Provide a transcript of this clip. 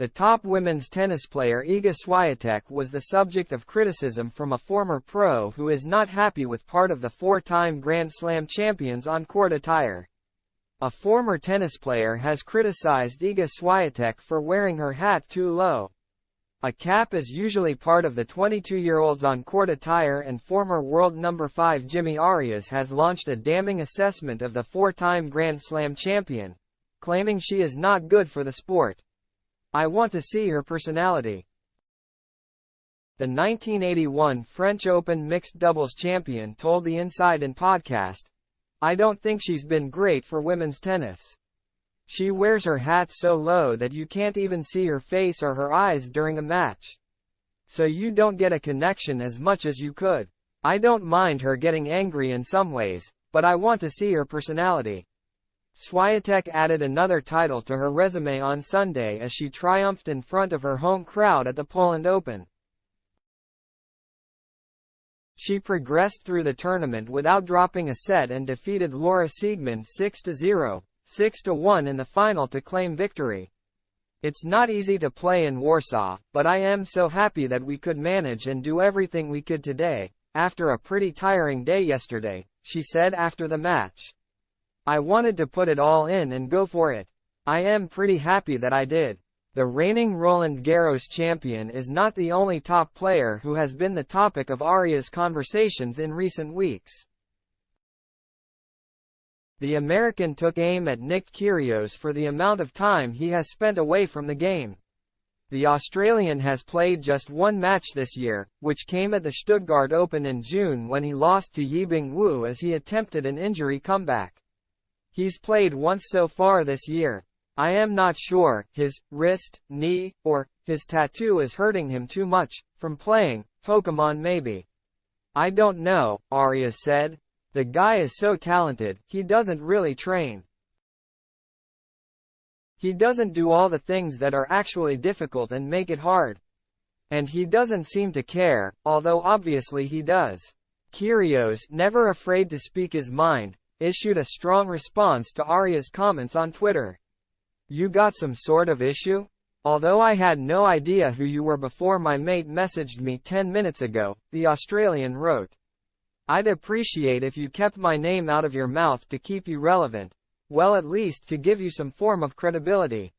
The top women's tennis player Iga Swiatek was the subject of criticism from a former pro who is not happy with part of the four-time Grand Slam champion's on-court attire. A former tennis player has criticized Iga Swiatek for wearing her hat too low. A cap is usually part of the 22-year-old's on-court attire, and former world number 5 Jimmy Arias has launched a damning assessment of the four-time Grand Slam champion, claiming she is not good for the sport. "I want to see her personality." The 1981 French Open mixed doubles champion told the Inside In podcast, "I don't think she's been great for women's tennis. She wears her hat so low that you can't even see her face or her eyes during a match. So you don't get a connection as much as you could. I don't mind her getting angry in some ways, but I want to see her personality." Swiatek added another title to her resume on Sunday as she triumphed in front of her home crowd at the Poland Open. She progressed through the tournament without dropping a set and defeated Laura Siegemund 6-0, 6-1 in the final to claim victory. "It's not easy to play in Warsaw, but I am so happy that we could manage and do everything we could today, after a pretty tiring day yesterday," she said after the match. "I wanted to put it all in and go for it. I am pretty happy that I did." The reigning Roland Garros champion is not the only top player who has been the topic of Arias' conversations in recent weeks. The American took aim at Nick Kyrgios for the amount of time he has spent away from the game. The Australian has played just one match this year, which came at the Stuttgart Open in June when he lost to Yibing Wu as he attempted an injury comeback. He's played once so far this year. "I am not sure his wrist, knee, or his tattoo is hurting him too much from playing Pokémon maybe. I don't know," Arias said. "The guy is so talented, he doesn't really train. He doesn't do all the things that are actually difficult and make it hard. And he doesn't seem to care, although obviously he does." Kyrgios, never afraid to speak his mind, issued a strong response to Arias' comments on Twitter. "You got some sort of issue? Although I had no idea who you were before my mate messaged me 10 minutes ago," the Australian wrote. "I'd appreciate if you kept my name out of your mouth to keep you relevant. Well, at least to give you some form of credibility."